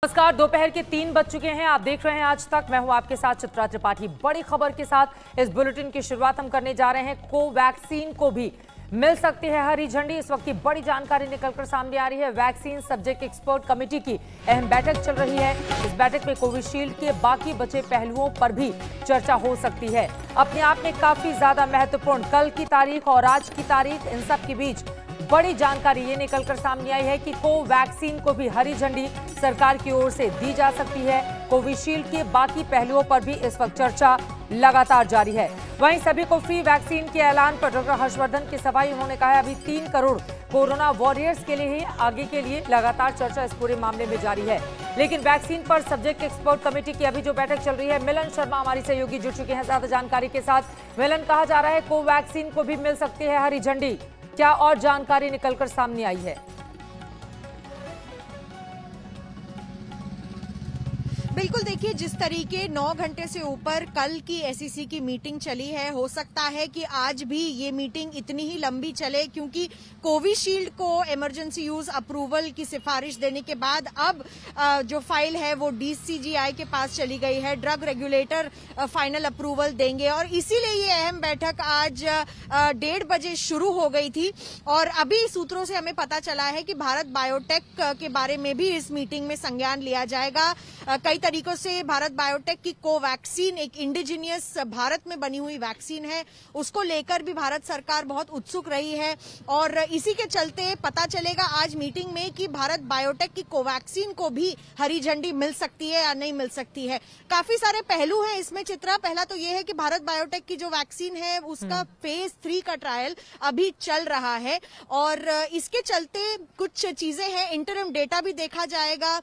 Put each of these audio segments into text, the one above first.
नमस्कार। दोपहर के 3 बज चुके हैं। आप देख रहे हैं आज तक। मैं हूं आपके साथ चित्रा त्रिपाठी। बड़ी खबर के साथ इस बुलेटिन की शुरुआत हम करने जा रहे हैं। कोवैक्सीन को भी मिल सकती है हरी झंडी। इस वक्त की बड़ी जानकारी निकलकर सामने आ रही है। वैक्सीन सब्जेक्ट एक्सपर्ट कमेटी की अहम बैठक चल रही है। इस बैठक में कोविशील्ड के बाकी बचे पहलुओं पर भी चर्चा हो सकती है। अपने आप में काफी ज्यादा महत्वपूर्ण कल की तारीख और आज की तारीख, इन सब के बीच बड़ी जानकारी ये निकलकर सामने आई है कि कोवैक्सीन को भी हरी झंडी सरकार की ओर से दी जा सकती है। कोविशील्ड के बाकी पहलुओं पर भी इस वक्त चर्चा लगातार जारी है। वहीं सभी को फ्री वैक्सीन के ऐलान पर डॉक्टर हर्षवर्धन की सफाई। उन्होंने कहा है अभी 3 करोड़ कोरोना वॉरियर्स के लिए ही आगे के लिए लगातार चर्चा इस पूरे मामले में जारी है। लेकिन वैक्सीन पर सब्जेक्ट एक्सपर्ट कमेटी की अभी जो बैठक चल रही है, मिलन शर्मा हमारी सहयोगी जुड़ चुके हैं ज्यादा जानकारी के साथ। मिलन, कहा जा रहा है कोवैक्सीन को भी मिल सकती है हरी झंडी, क्या और जानकारी निकलकर सामने आई है? बिल्कुल, देखिए जिस तरीके 9 घंटे से ऊपर कल की एसईसी की मीटिंग चली है, हो सकता है कि आज भी ये मीटिंग इतनी ही लंबी चले, क्योंकि कोविशील्ड को इमरजेंसी यूज अप्रूवल की सिफारिश देने के बाद अब जो फाइल है वो डीसीजीआई के पास चली गई है। ड्रग रेगुलेटर फाइनल अप्रूवल देंगे और इसीलिए ये अहम बैठक आज 1:30 बजे शुरू हो गई थी। और अभी सूत्रों से हमें पता चला है कि भारत बायोटेक के बारे में भी इस मीटिंग में संज्ञान लिया जाएगा। कई तरीकों से भारत बायोटेक की कोवैक्सीन एक इंडिजिनियस भारत में बनी हुई वैक्सीन है, उसको लेकर भी भारत सरकार बहुत उत्सुक रही है। और इसी के चलते पता चलेगा आज मीटिंग में कि भारत बायोटेक की कोवैक्सीन को भी हरी झंडी मिल सकती है या नहीं मिल सकती है। काफी सारे पहलू हैं इसमें चित्रा। पहला तो यह है कि भारत बायोटेक की जो वैक्सीन है उसका फेज 3 का ट्रायल अभी चल रहा है और इसके चलते कुछ चीजें हैं। इंटरिम डेटा भी देखा जाएगा।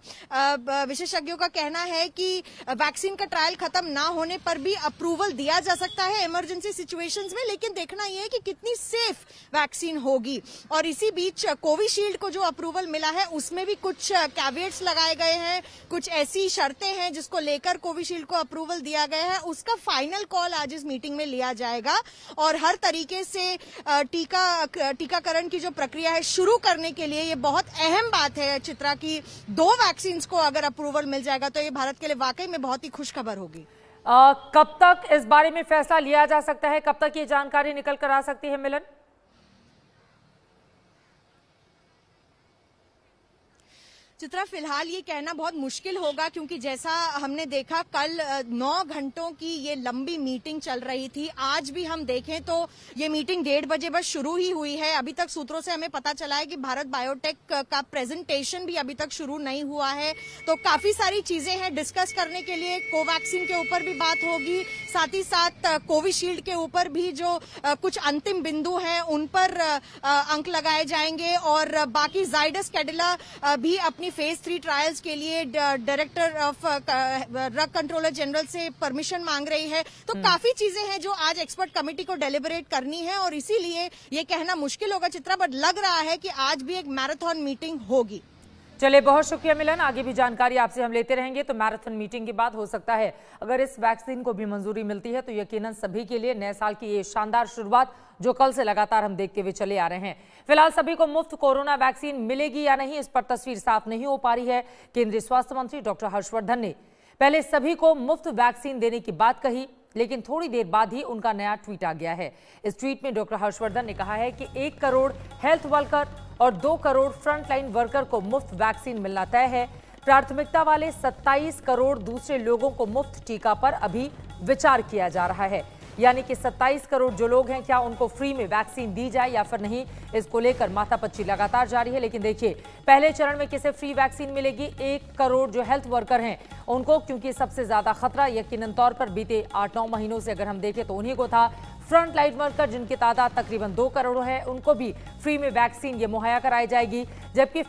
विशेषज्ञों का कहना है कि वैक्सीन का ट्रायल खत्म ना होने पर भी अप्रूवल दिया जा सकता है इमरजेंसी सिचुएशंस में, लेकिन देखना यह है कि कितनी सेफ वैक्सीन होगी। और इसी बीच कोविशील्ड को जो अप्रूवल मिला है उसमें भी कुछ कैविएट्स लगाए गए हैं, कुछ ऐसी शर्तें हैं जिसको लेकर कोविशील्ड को अप्रूवल दिया गया है। उसका फाइनल कॉल आज इस मीटिंग में लिया जाएगा और हर तरीके से टीकाकरण की जो प्रक्रिया है शुरू करने के लिए ये बहुत अहम बात है चित्रा की 2 वैक्सीन को अगर अप्रूवल मिल जाएगा तो ये भारत के लिए वाकई में बहुत ही खुश खबर होगी। कब तक इस बारे में फैसला लिया जा सकता है? कब तक ये जानकारी निकल कर आ सकती है मिलन? चित्रा, फिलहाल ये कहना बहुत मुश्किल होगा, क्योंकि जैसा हमने देखा कल 9 घंटों की ये लंबी मीटिंग चल रही थी। आज भी हम देखें तो ये मीटिंग 1:30 बजे बस शुरू ही हुई है। अभी तक सूत्रों से हमें पता चला है कि भारत बायोटेक का प्रेजेंटेशन भी अभी तक शुरू नहीं हुआ है। तो काफी सारी चीजें हैं डिस्कस करने के लिए। कोवैक्सीन के ऊपर भी बात होगी, साथ ही साथ कोविशील्ड के ऊपर भी जो कुछ अंतिम बिंदु हैं उन पर अंक लगाए जाएंगे। और बाकी जाइडस कैडिला भी अपनी फेज 3 ट्रायल्स के लिए director of drug controller general से परमिशन मांग रही है। तो काफी चीजें हैं जो आज एक्सपर्ट कमेटी को डेलिबरेट करनी है और इसीलिए ये कहना मुश्किल होगा चित्रा, बट लग रहा है कि आज भी एक मैराथन मीटिंग होगी। चलिए, बहुत शुक्रिया मिलन। आगे भी जानकारी आपसे हम लेते रहेंगे। तो मैराथन मीटिंग के बाद हो सकता है अगर इस वैक्सीन को भी मंजूरी मिलती है तो यकीनन सभी के लिए नए साल की ये शानदार शुरुआत जो कल से लगातार हम देखते हुए चले आ रहे हैं। फिलहाल सभी को मुफ्त कोरोना वैक्सीन मिलेगी या नहीं, इस पर तस्वीर साफ नहीं हो पा रही है। केंद्रीय स्वास्थ्य मंत्री डॉक्टर हर्षवर्धन ने पहले सभी को मुफ्त वैक्सीन देने की बात कही, लेकिन थोड़ी देर बाद ही उनका नया ट्वीट आ गया है। इस ट्वीट में डॉक्टर हर्षवर्धन ने कहा है कि 1 करोड़ हेल्थ वर्कर और 2 करोड़ फ्रंटलाइन वर्कर को मुफ्त वैक्सीन मिलना तय है। प्राथमिकता वाले 27 करोड़ दूसरे लोगों को मुफ्त टीका पर अभी विचार किया जा रहा है। यानी कि 27 करोड़ जो लोग हैं, क्या उनको फ्री में वैक्सीन दी जाए या फिर नहीं, इसको लेकर माथापच्ची लगातार जारी है। लेकिन देखिए, पहले चरण में किसे फ्री वैक्सीन मिलेगी? 1 करोड़ जो हेल्थ वर्कर हैं उनको, क्योंकि सबसे ज्यादा खतरा यकीनन तौर पर बीते 8-9 महीनों से अगर हम देखें तो उन्हीं को था। फ्रंट लाइन वर्कर जिनकी तादाद तकरीबन 2 करोड़ है, उनको भी फ्री में वैक्सीन ये मुहैया कराई जाएगी। जबकि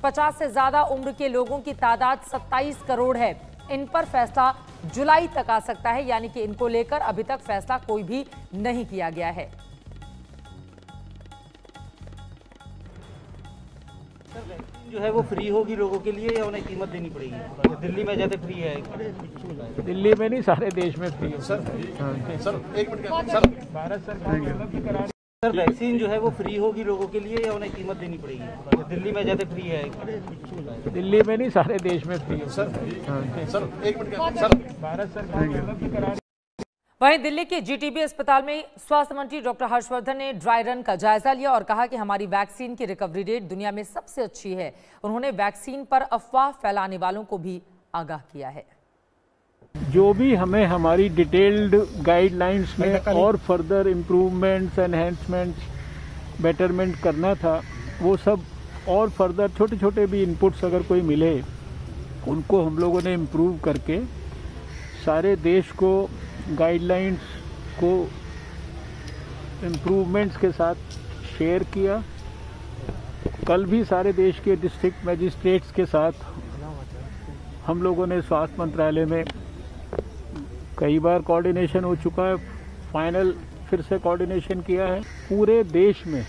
50 से ज्यादा उम्र के लोगों की तादाद 27 करोड़ है। इन पर फैसला जुलाई तक आ सकता है, यानी कि इनको लेकर अभी तक फैसला कोई भी नहीं किया गया है। जो है वो फ्री होगी लोगों के लिए या उन्हें कीमत देनी पड़ेगी? दिल्ली में जैसे फ्री है, दिल्ली में नहीं, सारे देश में फ्री है। सर एक मिनट सर, भारत सरकार सर वैक्सीन जो है वो फ्री होगी लोगों के लिए या उन्हें कीमत देनी पड़ेगी? दिल्ली में जैसे फ्री है, दिल्ली में नहीं, सारे देश में फ्री है सर। एक मिनट सर, भारत सरकार। वहीं दिल्ली के जीटीबी अस्पताल में स्वास्थ्य मंत्री डॉक्टर हर्षवर्धन ने ड्राई रन का जायजा लिया और कहा कि हमारी वैक्सीन की रिकवरी रेट दुनिया में सबसे अच्छी है। उन्होंने वैक्सीन पर अफवाह फैलाने वालों को भी आगाह किया है। जो भी हमें हमारी डिटेल्ड गाइडलाइंस में और फर्दर इम्प्रूवमेंट्स, एनहेंसमेंट्स, बेटरमेंट करना था, वो सब और फर्दर छोटे छोटे भी इनपुट्स अगर कोई मिले, उनको हम लोगों ने इम्प्रूव करके सारे देश को गाइडलाइंस को इम्प्रूवमेंट्स के साथ शेयर किया। कल भी सारे देश के डिस्ट्रिक्ट मजिस्ट्रेट्स के साथ हम लोगों ने स्वास्थ्य मंत्रालय में कई बार कोऑर्डिनेशन हो चुका है, फाइनल फिर से कोऑर्डिनेशन किया है। पूरे देश में,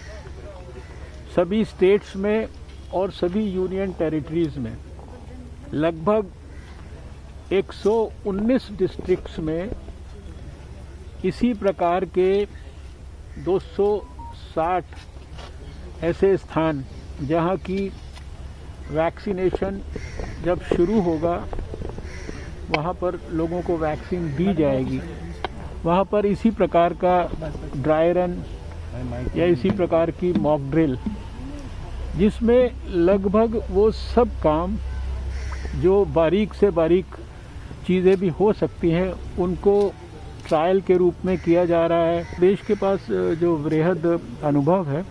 सभी स्टेट्स में और सभी यूनियन टेरिटरीज में लगभग 119 डिस्ट्रिक्ट्स में इसी प्रकार के 260 ऐसे स्थान जहां की वैक्सीनेशन जब शुरू होगा वहां पर लोगों को वैक्सीन दी जाएगी। वहां पर इसी प्रकार का ड्राई रन या इसी प्रकार की मॉक ड्रिल, जिसमें लगभग वो सब काम जो बारीक से बारीक चीज़ें भी हो सकती हैं, उनको ट्रायल के रूप में किया जा रहा है। देश के पास जो वृहद अनुभव है,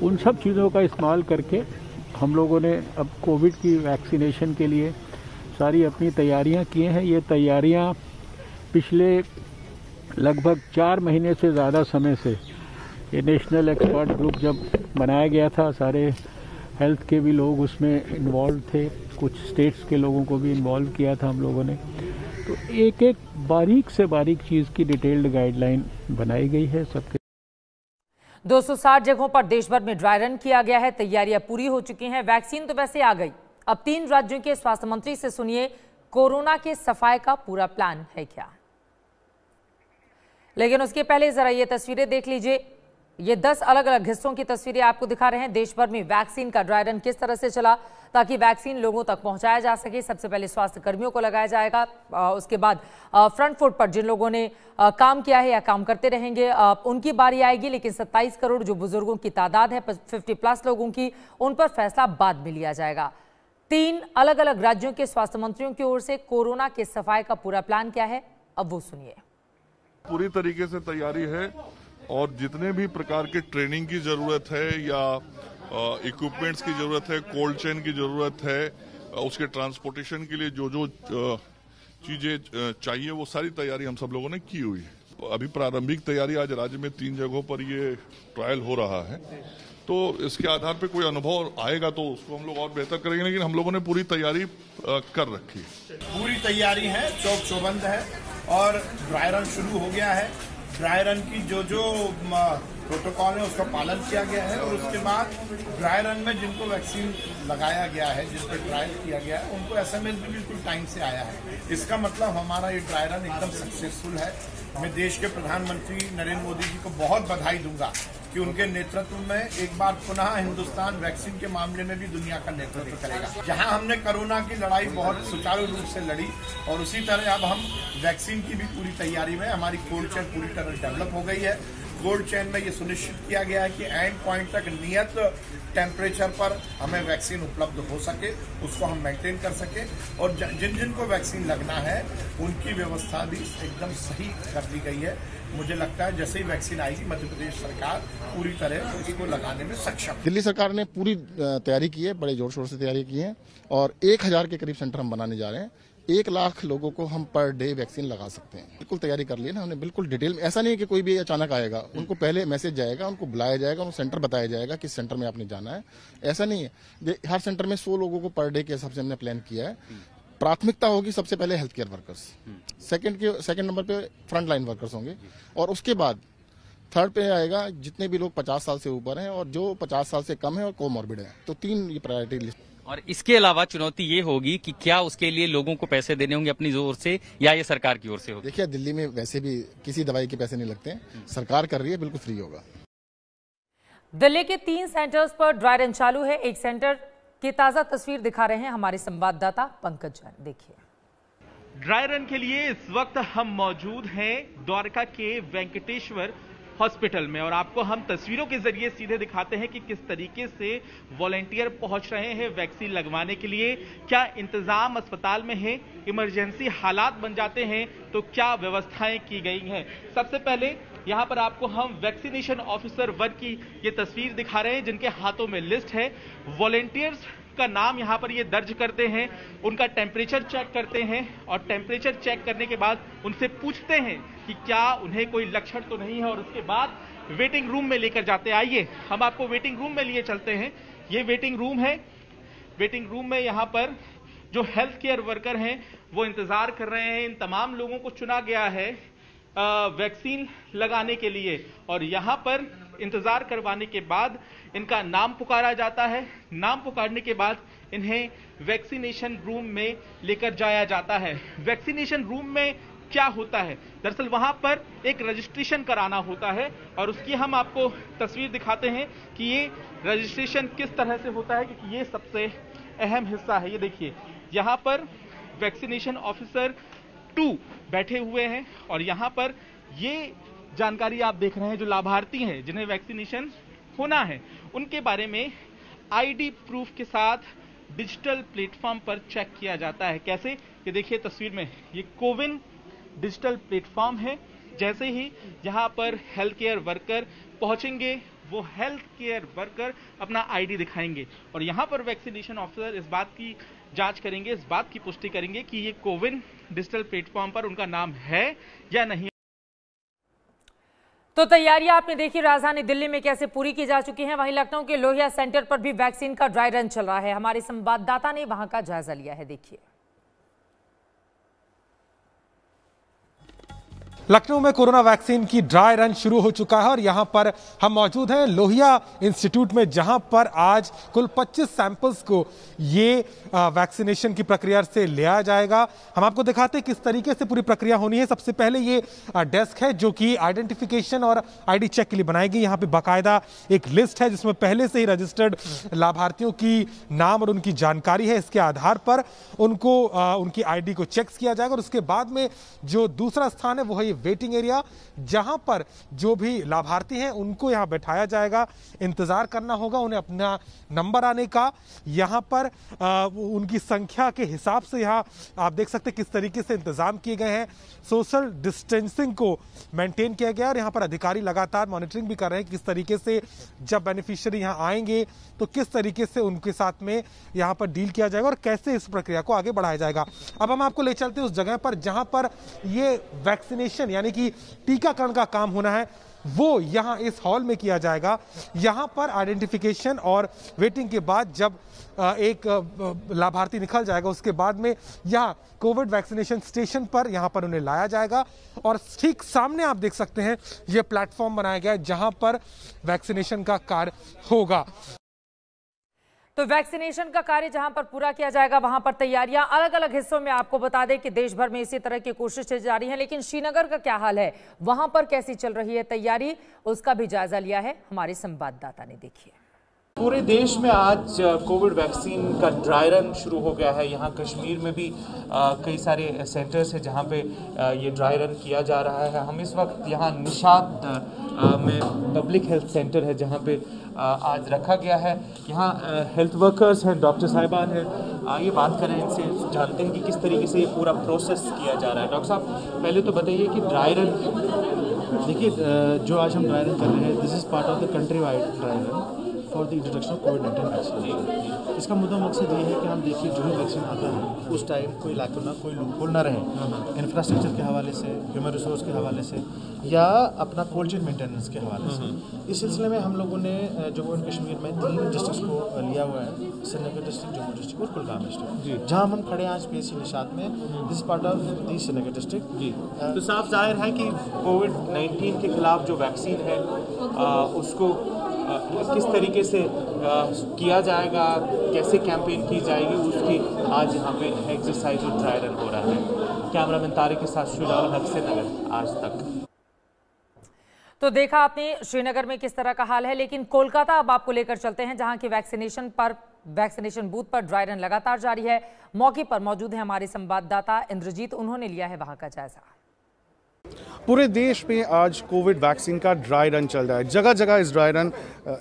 उन सब चीज़ों का इस्तेमाल करके हम लोगों ने अब कोविड की वैक्सीनेशन के लिए सारी अपनी तैयारियां किए हैं। ये तैयारियां पिछले लगभग 4 महीने से ज़्यादा समय से, ये नेशनल एक्सपर्ट ग्रुप जब बनाया गया था, सारे हेल्थ के भी लोग उसमें इन्वॉल्व थे, कुछ स्टेट्स के लोगों को भी इन्वॉल्व किया था हम लोगों ने। तो एक एक बारीक से बारीक चीज़ की डिटेल्ड गाइडलाइन बनाई गई है सबके। 260 जगहों पर देश भर में ड्राई रन किया गया है। तैयारियां पूरी हो चुकी हैं। वैक्सीन तो वैसे आ गई। अब 3 राज्यों के स्वास्थ्य मंत्री से सुनिए कोरोना के सफाई का पूरा प्लान है क्या। लेकिन उसके पहले जरा ये तस्वीरें देख लीजिए। ये 10 अलग अलग हिस्सों की तस्वीरें आपको दिखा रहे हैं। देश भर में वैक्सीन का ड्राई रन किस तरह से चला ताकि वैक्सीन लोगों तक पहुंचाया जा सके। सबसे पहले स्वास्थ्य कर्मियों को लगाया जाएगा, उसके बाद फ्रंट फुट पर जिन लोगों ने काम किया है या काम करते रहेंगे उनकी बारी आएगी। लेकिन 27 करोड़ जो बुजुर्गों की तादाद है, 50+ लोगों की, उन पर फैसला बाद में लिया जाएगा। 3 अलग अलग राज्यों के स्वास्थ्य मंत्रियों की ओर से कोरोना के सफाई का पूरा प्लान क्या है, अब वो सुनिए। पूरी तरीके से तैयारी है और जितने भी प्रकार के ट्रेनिंग की जरूरत है या इक्विपमेंट्स की जरूरत है, कोल्ड चेन की जरूरत है, उसके ट्रांसपोर्टेशन के लिए जो जो चीजें चाहिए वो सारी तैयारी हम सब लोगों ने की हुई है। अभी प्रारंभिक तैयारी, आज राज्य में 3 जगहों पर ये ट्रायल हो रहा है, तो इसके आधार पे कोई अनुभव आएगा तो उसको हम लोग और बेहतर करेंगे। लेकिन हम लोगों ने पूरी तैयारी कर रखी है। पूरी तैयारी है, चौक चौबंद है और ड्राई रन शुरू हो गया है। ड्राई रन की जो प्रोटोकॉल है उसका पालन किया गया है और उसके बाद ड्राई रन में जिनको वैक्सीन लगाया गया है, जिस पर ट्रायल किया गया है, उनको SMS भी बिल्कुल टाइम से आया है। इसका मतलब हमारा ये ड्राई रन एकदम सक्सेसफुल है। मैं देश के प्रधानमंत्री नरेंद्र मोदी जी को बहुत बधाई दूंगा कि उनके नेतृत्व में एक बार पुनः हिंदुस्तान वैक्सीन के मामले में भी दुनिया का नेतृत्व करेगा। जहां हमने कोरोना की लड़ाई बहुत सुचारू रूप से लड़ी और उसी तरह अब हम वैक्सीन की भी पूरी तैयारी में, हमारी कोल्ड चेन पूरी तरह डेवलप हो गई है। कोल्ड चेन में ये सुनिश्चित किया गया है कि एंड पॉइंट तक नियत टेम्परेचर पर हमें वैक्सीन उपलब्ध हो सके, उसको हम मेंटेन कर सके और जिन जिन को वैक्सीन लगना है उनकी व्यवस्था भी एकदम सही कर दी गई है। मुझे लगता है जैसे ही वैक्सीन आएगी मध्य प्रदेश सरकार पूरी तरह इसको लगाने में सक्षम। दिल्ली सरकार ने पूरी तैयारी की है, बड़े जोर शोर से तैयारी की है और 1000 के करीब सेंटर हम बनाने जा रहे हैं। 1 लाख लोगों को हम पर डे वैक्सीन लगा सकते हैं। बिल्कुल तैयारी कर ली है ना हमने, बिल्कुल डिटेल में। ऐसा नहीं है कि कोई भी अचानक आएगा, उनको पहले मैसेज जाएगा, उनको बुलाया जाएगा, उनको सेंटर बताया जाएगा किस सेंटर में आपने जाना है। ऐसा नहीं है, हर सेंटर में 100 लोगों को पर डे के हिसाब से हमने प्लान किया है। प्राथमिकता होगी सबसे पहले health care workers, second number पे फ्रंट लाइन वर्कर्स होंगे और उसके बाद थर्ड पे आएगा जितने भी लोग 50 साल से ऊपर हैं और जो 50 साल से कम है और कोमॉर्बिड है। तो 3 ये प्रायोरिटी लिस्ट। और इसके अलावा चुनौती ये होगी कि क्या उसके लिए लोगों को पैसे देने होंगे अपनी ओर से या ये सरकार की ओर से होगी। देखिए दिल्ली में वैसे भी किसी दवाई के पैसे नहीं लगते हैं, सरकार कर रही है, बिल्कुल फ्री होगा। दिल्ली के 3 सेंटर्स पर ड्राई रन चालू है। एक सेंटर की ताजा तस्वीर दिखा रहे हैं हमारे संवाददाता पंकज जैन। देखिए, ड्राई रन के लिए इस वक्त हम मौजूद हैं द्वारका के वेंकटेश्वर हॉस्पिटल में और आपको हम तस्वीरों के जरिए सीधे दिखाते हैं कि किस तरीके से वॉलेंटियर पहुंच रहे हैं वैक्सीन लगवाने के लिए। क्या इंतजाम अस्पताल में है, इमरजेंसी हालात बन जाते हैं तो क्या व्यवस्थाएं की गई हैं। सबसे पहले यहां पर आपको हम वैक्सीनेशन ऑफिसर वर्ग की ये तस्वीर दिखा रहे हैं जिनके हाथों में लिस्ट है। वॉलेंटियर्स का नाम यहां पर ये दर्ज करते हैं, उनका टेम्परेचर चेक करते हैं और टेम्परेचर चेक करने के बाद उनसे पूछते हैं कि क्या उन्हें कोई लक्षण तो नहीं है और उसके बाद वेटिंग रूम में लेकर जाते हैं। आइए हम आपको वेटिंग रूम में लिए चलते हैं। ये वेटिंग रूम है। वेटिंग रूम में यहां पर जो हेल्थ केयर वर्कर हैं वो इंतजार कर रहे हैं। इन तमाम लोगों को चुना गया है वैक्सीन लगाने के लिए और यहां पर इंतजार करवाने के बाद इनका नाम पुकारा जाता है। नाम पुकारने के बाद इन्हें वैक्सीनेशन रूम में लेकर जाया जाता है। वैक्सीनेशन रूम में क्या होता है, दरअसल वहां पर एक रजिस्ट्रेशन कराना होता है और उसकी हम आपको तस्वीर दिखाते हैं कि ये रजिस्ट्रेशन किस तरह से होता है, क्योंकि ये सबसे अहम हिस्सा है। ये देखिए, यहां पर वैक्सीनेशन ऑफिसर 2 बैठे हुए हैं और यहां पर ये जानकारी आप देख रहे हैं जो लाभार्थी हैं जिन्हें वैक्सीनेशन होना है उनके बारे में आईडी प्रूफ के साथ डिजिटल प्लेटफॉर्म पर चेक किया जाता है। कैसे, ये देखिए तस्वीर में, ये कोविन डिजिटल प्लेटफॉर्म है। जैसे ही यहां पर हेल्थ केयर वर्कर पहुंचेंगे वो हेल्थ केयर वर्कर अपना आईडी दिखाएंगे और यहां पर वैक्सीनेशन ऑफिसर इस बात की जांच करेंगे, इस बात की पुष्टि करेंगे कि ये कोविन डिजिटल प्लेटफॉर्म पर उनका नाम है या नहीं। तो तैयारियां आपने देखी राजधानी दिल्ली में कैसे पूरी की जा चुकी हैं। वहीं लखनऊ के लोहिया सेंटर पर भी वैक्सीन का ड्राई रन चल रहा है। हमारे संवाददाता ने वहां का जायजा लिया है। देखिए, लखनऊ में कोरोना वैक्सीन की ड्राई रन शुरू हो चुका है और यहां पर हम मौजूद हैं लोहिया इंस्टीट्यूट में, जहां पर आज कुल 25 सैंपल्स को ये वैक्सीनेशन की प्रक्रिया से लिया जाएगा। हम आपको दिखाते हैं किस तरीके से पूरी प्रक्रिया होनी है। सबसे पहले ये डेस्क है जो कि आइडेंटिफिकेशन और आईडी चेक के लिए बनाई गई। यहाँ पे बाकायदा एक लिस्ट है जिसमें पहले से ही रजिस्टर्ड लाभार्थियों की नाम और उनकी जानकारी है। इसके आधार पर उनको उनकी आईडी को चेक किया जाएगा और उसके बाद में जो दूसरा स्थान है वो है वेटिंग एरिया, जहां पर जो भी लाभार्थी हैं उनको यहां बैठाया जाएगा। इंतजार करना होगा उन्हें अपना नंबर आने का। यहां पर उनकी संख्या के हिसाब से यहां आप देख सकते हैं किस तरीके से इंतजाम किए गए हैं। सोशल डिस्टेंसिंग को मेंटेन किया गया और यहां पर अधिकारी लगातार मॉनिटरिंग भी कर रहे हैं किस तरीके से जब बेनिफिशियरी यहां आएंगे तो किस तरीके से उनके साथ में यहां पर डील किया जाएगा और कैसे इस प्रक्रिया को आगे बढ़ाया जाएगा। अब हम आपको ले चलते हैं उस जगह पर जहां पर ये वैक्सीनेशन यानी कि टीकाकरण का काम होना है, वो यहां इस हॉल में किया जाएगा। यहां पर आइडेंटिफिकेशन और वेटिंग के बाद जब एक लाभार्थी निकल जाएगा उसके बाद में यहां कोविड वैक्सीनेशन स्टेशन पर यहां पर उन्हें लाया जाएगा और ठीक सामने आप देख सकते हैं यह प्लेटफॉर्म बनाया गया है जहां पर वैक्सीनेशन का कार्य होगा। तो वैक्सीनेशन का कार्य जहां पर पूरा किया जाएगा वहां पर तैयारियां अलग अलग हिस्सों में, आपको बता दें कि देश भर में इसी तरह की कोशिशें जारी हैं। लेकिन श्रीनगर का क्या हाल है, वहां पर कैसी चल रही है तैयारी, उसका भी जायजा लिया है हमारे संवाददाता ने। देखिए, पूरे देश में आज कोविड वैक्सीन का ड्राई रन शुरू हो गया है। यहाँ कश्मीर में भी कई सारे सेंटर्स हैं जहाँ पे ये ड्राई रन किया जा रहा है। हम इस वक्त यहाँ निशात में पब्लिक हेल्थ सेंटर है जहाँ पे आज रखा गया है। यहाँ हेल्थ वर्कर्स हैं, डॉक्टर साहिबान हैं, आइए बात करें इनसे, जानते हैं कि किस तरीके से ये पूरा प्रोसेस किया जा रहा है। डॉक्टर साहब, पहले तो बताइए कि ड्राई रन, देखिए जो आज हम ड्राई रन कर रहे हैं, this is part of the country wide dry run for the introduction of covid vaccine. इसका मुद्दा मकसद ये है कि हम देखिए जो भी वैक्सीन आता है उस टाइम कोई लाकुना, कोई लूपहोल ना रहे, इंफ्रास्ट्रक्चर के हवाले से, ह्यूमन रिसोर्स के हवाले से या अपना कोल्ड चेन मेंटेनेंस के हवाले से। इस सिलसिले में हम लोगों ने जम्मू एंड कश्मीर में 3 डिस्ट्रिक्ट्स को लिया हुआ है, श्रीनगर डिस्ट्रिक्ट, जम्मू डिस्ट्रिक्ट और कुलगाम डिस्ट्रिक्ट, जहाँ हम खड़े हैं आज PHC निशात में। This part of the Srinagar district. जी, तो साफ जाहिर है कि कोविड-19 के खिलाफ जो वैक्सीन है उसको किस तरीके से किया जाएगा, कैसे कैंपेन की जाएगी, उसकी आज यहाँ पे एक्सरसाइज और ड्राई रन हो रहा है। कैमरामैन तारिक के साथ शुजाउल हक से नगर आज तक। तो देखा आपने श्रीनगर में किस तरह का हाल है, लेकिन कोलकाता अब आपको लेकर चलते हैं, जहां की वैक्सीनेशन बूथ पर ड्राई रन लगातार जारी है। मौके पर मौजूद है हमारे संवाददाता इंद्रजीत, उन्होंने लिया है वहां का जायजा। पूरे देश में आज कोविड वैक्सीन का ड्राई रन चल रहा है। जगह जगह इस ड्राई रन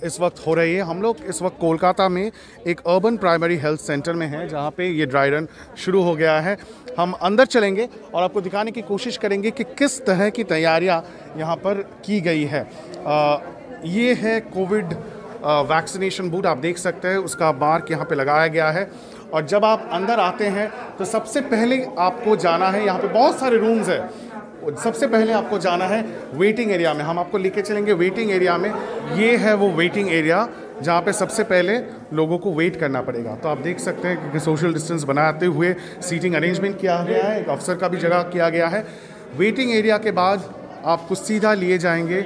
इस वक्त हो रही है। हम लोग इस वक्त कोलकाता में एक अर्बन प्राइमरी हेल्थ सेंटर में हैं, जहां पे ये ड्राई रन शुरू हो गया है। हम अंदर चलेंगे और आपको दिखाने की कोशिश करेंगे कि किस तरह की तैयारियां यहां पर की गई है। ये है कोविड वैक्सीनेशन बूथ, आप देख सकते हैं उसका मार्क यहाँ पे लगाया गया है। और जब आप अंदर आते हैं तो सबसे पहले आपको जाना है, यहाँ पे बहुत सारे रूम्स है, सबसे पहले आपको जाना है वेटिंग एरिया में। हम आपको लेके चलेंगे वेटिंग एरिया में। ये है वो वेटिंग एरिया जहाँ पे सबसे पहले लोगों को वेट करना पड़ेगा। तो आप देख सकते हैं कि सोशल डिस्टेंस बनाते हुए सीटिंग अरेंजमेंट किया गया है, एक अफसर का भी जगह किया गया है। वेटिंग एरिया के बाद आपको सीधा लिए जाएंगे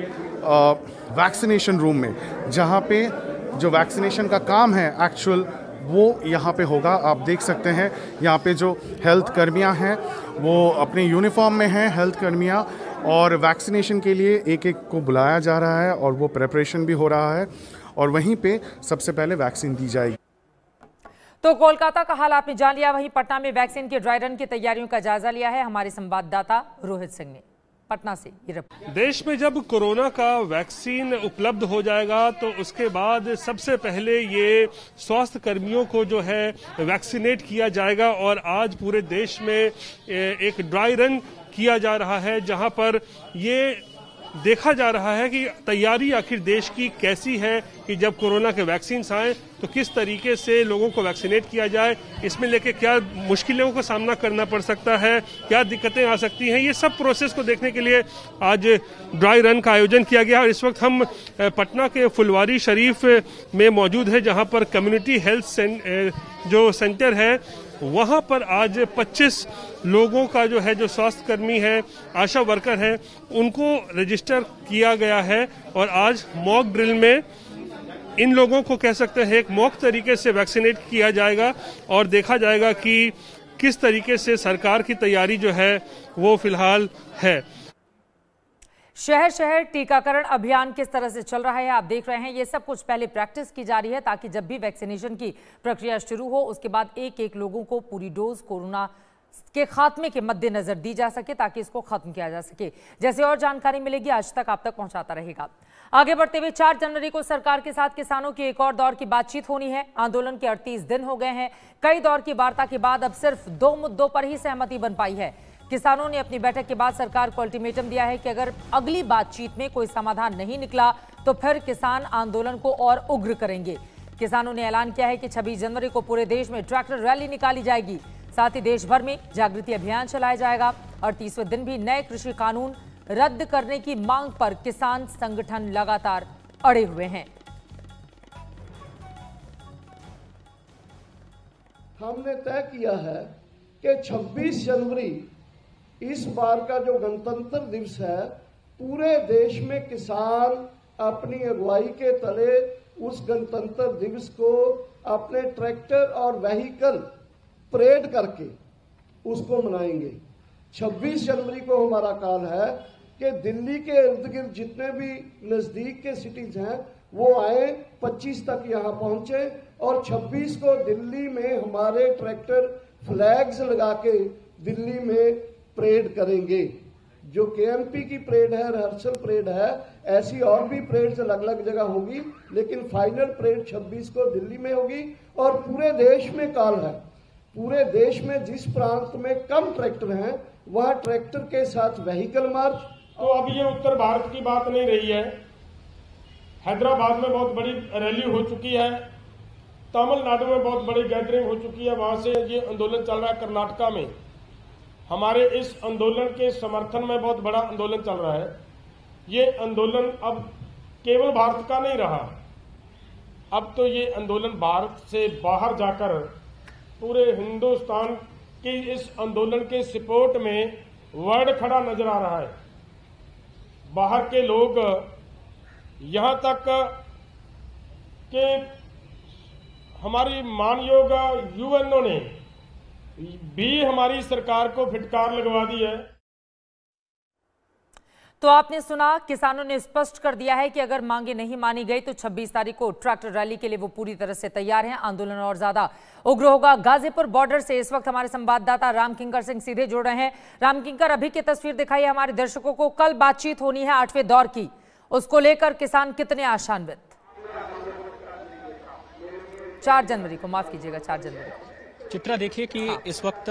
वैक्सीनेशन रूम में, जहाँ पे जो वैक्सीनेशन का काम है एक्चुअल वो यहाँ पे होगा। आप देख सकते हैं यहाँ पे जो हेल्थ कर्मियाँ हैं वो अपने यूनिफॉर्म में हैं, हेल्थ कर्मियाँ, और वैक्सीनेशन के लिए एक एक को बुलाया जा रहा है और वो प्रेपरेशन भी हो रहा है और वहीं पे सबसे पहले वैक्सीन दी जाएगी। तो कोलकाता का हाल आपने जान लिया, वहीं पटना में वैक्सीन के ड्राई रन की तैयारियों का जायजा लिया है हमारे संवाददाता रोहित सिंह ने पटना से। देश में जब कोरोना का वैक्सीन उपलब्ध हो जाएगा तो उसके बाद सबसे पहले ये स्वास्थ्य कर्मियों को जो है वैक्सीनेट किया जाएगा। और आज पूरे देश में एक ड्राई रन किया जा रहा है, जहां पर ये देखा जा रहा है कि तैयारी आखिर देश की कैसी है कि जब कोरोना के वैक्सीन आए तो किस तरीके से लोगों को वैक्सीनेट किया जाए, इसमें लेके क्या मुश्किलों का सामना करना पड़ सकता है, क्या दिक्कतें आ सकती हैं, ये सब प्रोसेस को देखने के लिए आज ड्राई रन का आयोजन किया गया। और इस वक्त हम पटना के फुलवारी शरीफ में मौजूद है, जहां पर कम्युनिटी हेल्थ जो सेंटर है वहां पर आज 25 लोगों का जो है, जो स्वास्थ्य कर्मी है, आशा वर्कर है, उनको रजिस्टर किया गया है। और आज मॉक ड्रिल में इन लोगों को कह सकते हैं एक मॉक तरीके से वैक्सीनेट किया जाएगा और देखा जाएगा कि किस तरीके से सरकार की तैयारी जो है वो फिलहाल है। शहर शहर टीकाकरण अभियान किस तरह से चल रहा है आप देख रहे हैं। ये सब कुछ पहले प्रैक्टिस की जा रही है ताकि जब भी वैक्सीनेशन की प्रक्रिया शुरू हो उसके बाद एक एक लोगों को पूरी डोज कोरोना के खात्मे के मद्देनजर दी जा सके ताकि इसको खत्म किया जा सके। जैसे और जानकारी मिलेगी आज तक आप तक पहुंचाता रहेगा। आगे बढ़ते हुए 4 जनवरी को सरकार के साथ किसानों की एक और दौर की बातचीत होनी है। आंदोलन के 38 दिन हो गए हैं। कई दौर की वार्ता के बाद अब सिर्फ 2 मुद्दों पर ही सहमति बन पाई है। किसानों ने अपनी बैठक के बाद सरकार को अल्टीमेटम दिया है कि अगर अगली बातचीत में कोई समाधान नहीं निकला तो फिर किसान आंदोलन को और उग्र करेंगे। किसानों ने ऐलान किया है कि 26 जनवरी को पूरे देश में ट्रैक्टर रैली निकाली जाएगी। साथ ही देश भर में जागृति अभियान चलाया जाएगा। 38वें दिन भी नए कृषि कानून रद्द करने की मांग पर किसान संगठन लगातार अड़े हुए हैं। हमने तय किया है कि 26 जनवरी इस बार का जो गणतंत्र दिवस है, पूरे देश में किसान अपनी अगुवाई के तले उस गणतंत्र दिवस को अपने ट्रैक्टर और व्हीकल परेड करके उसको मनाएंगे। 26 जनवरी को हमारा कॉल है कि दिल्ली के इर्द गिर्द जितने भी नजदीक के सिटीज हैं वो आए, 25 तक यहाँ पहुंचे और 26 को दिल्ली में हमारे ट्रैक्टर फ्लैग्स लगा के दिल्ली में परेड करेंगे। जो केएमपी की परेड है, रिहर्सल परेड है, ऐसी और भी परेड्स अलग अलग जगह होगी, लेकिन फाइनल परेड 26 को दिल्ली में होगी। और पूरे देश में कॉल है, पूरे देश में जिस प्रांत में कम ट्रैक्टर हैं वहां ट्रैक्टर के साथ व्हीकल मार्च। तो अब ये उत्तर भारत की बात नहीं रही है। हैदराबाद में बहुत बड़ी रैली हो चुकी है, तमिलनाडु में बहुत बड़ी गैदरिंग हो चुकी है, वहां से ये आंदोलन चल रहा है। कर्नाटका में हमारे इस आंदोलन के समर्थन में बहुत बड़ा आंदोलन चल रहा है। ये आंदोलन अब केवल भारत का नहीं रहा, अब तो ये आंदोलन भारत से बाहर जाकर पूरे हिंदुस्तान की इस आंदोलन के सपोर्ट में वर्ल्ड खड़ा नजर आ रहा है। बाहर के लोग यहां तक कि हमारी मानयोग यूएनओ ने भी हमारी सरकार को फिटकार लगवा दी है। तो आपने सुना, किसानों ने स्पष्ट कर दिया है कि अगर मांगे नहीं मानी गई तो 26 तारीख को ट्रैक्टर रैली के लिए वो पूरी तरह से तैयार हैं। आंदोलन और ज्यादा उग्र होगा। गाजीपुर बॉर्डर से इस वक्त हमारे संवाददाता रामकिंकर सिंह सीधे जुड़ रहे हैं। रामकिंकर, अभी की तस्वीर दिखाई हमारे दर्शकों को। कल बातचीत होनी है 8वें दौर की, उसको लेकर किसान कितने आशान्वित? 4 जनवरी को, माफ कीजिएगा, 4 जनवरी को। चित्रा, देखिए कि इस वक्त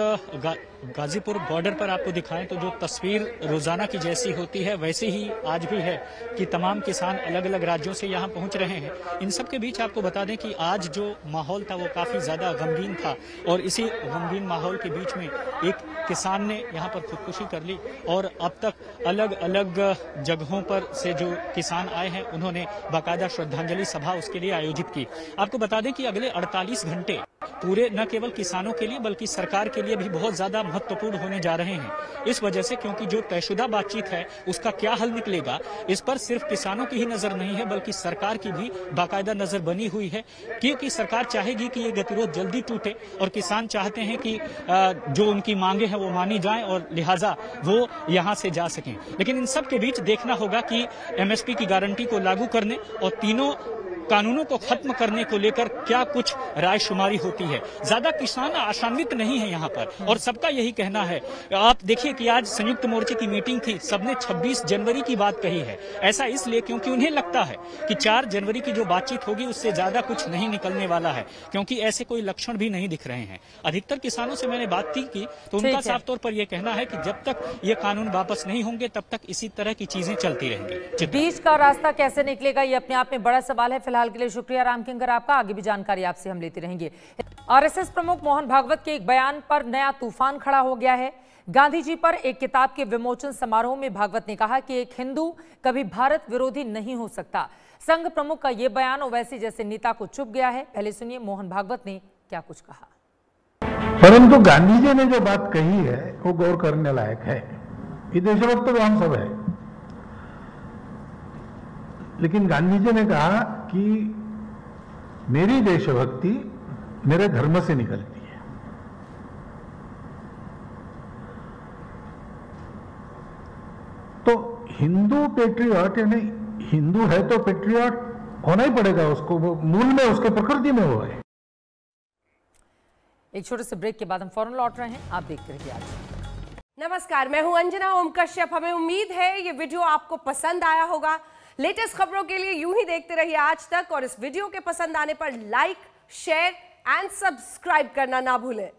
गाजीपुर बॉर्डर पर आपको दिखाएं तो जो तस्वीर रोजाना की जैसी होती है वैसे ही आज भी है कि तमाम किसान अलग अलग राज्यों से यहां पहुंच रहे हैं। इन सब के बीच आपको बता दें कि आज जो माहौल था वो काफी ज्यादा गमगीन था और इसी गमगीन माहौल के बीच में एक किसान ने यहां पर खुदकुशी कर ली और अब तक अलग अलग जगहों पर से जो किसान आए हैं उन्होंने बाकायदा श्रद्धांजलि सभा उसके लिए आयोजित की। आपको बता दें कि अगले 48 घंटे पूरे न केवल किसानों के लिए बल्कि सरकार के लिए भी बहुत ज्यादा महत्वपूर्ण होने जा रहे हैं। इस वजह से क्योंकि जो तयशुदा बातचीत है उसका क्या हल निकलेगा, इस पर सिर्फ किसानों की ही नजर नहीं है बल्कि सरकार की भी बाकायदा नजर बनी हुई है, क्योंकि सरकार चाहेगी कि ये गतिरोध जल्दी टूटे और किसान चाहते हैं कि जो उनकी मांगे हैं वो मानी जाएं और लिहाजा वो यहां से जा सकें। लेकिन इन सब के बीच देखना होगा कि एमएसपी की गारंटी को लागू करने और तीनों कानूनों को खत्म करने को लेकर क्या कुछ रायशुमारी होती है। ज्यादा किसान आशान्वित नहीं है यहाँ पर और सबका यही कहना है। आप देखिए कि आज संयुक्त मोर्चे की मीटिंग थी, सबने 26 जनवरी की बात कही है। ऐसा इसलिए क्योंकि उन्हें लगता है कि 4 जनवरी की जो बातचीत होगी उससे ज्यादा कुछ नहीं निकलने वाला है, क्योंकि ऐसे कोई लक्षण भी नहीं दिख रहे हैं। अधिकतर किसानों से मैंने बात की तो उनका साफ तौर पर यह कहना है कि जब तक ये कानून वापस नहीं होंगे तब तक इसी तरह की चीजें चलती रहेंगी। बीच का रास्ता कैसे निकलेगा ये अपने आप में बड़ा सवाल है। फिलहाल के लिए शुक्रिया रामकिंकर आपका, आगे भी जानकारी आपसे हम लेते रहेंगे। आरएसएस प्रमुख मोहन भागवत के एक बयान पर नया तूफान खड़ा हो गया है। गांधी जी पर एक किताब के विमोचन समारोह में भागवत ने कहा कि एक हिंदू कभी भारत विरोधी नहीं हो सकता। संघ प्रमुख का यह बयान ओवैसी जैसे नेता को चुभ गया है। पहले सुनिए मोहन भागवत ने क्या कुछ कहा। परंतु गांधी जी ने जो बात कही है वो गौर करने लायक है। ये देशभक्त तो हम सब है, लेकिन गांधी जी ने कहा कि मेरी देशभक्ति मेरे धर्म से निकलती है। तो हिंदू पेट्रियट यानी हिंदू है तो पेट्रियट होना ही पड़ेगा उसको, वो मूल में उसके प्रकृति में वो है। एक छोटे से ब्रेक के बाद हम फौरन लौट रहे हैं, आप देखते रहिए आज। नमस्कार, मैं हूं अंजना ओम कश्यप। हमें उम्मीद है ये वीडियो आपको पसंद आया होगा। लेटेस्ट खबरों के लिए यूं ही देखते रहिए आज तक और इस वीडियो के पसंद आने पर लाइक, शेयर एंड सब्सक्राइब करना ना भूलें।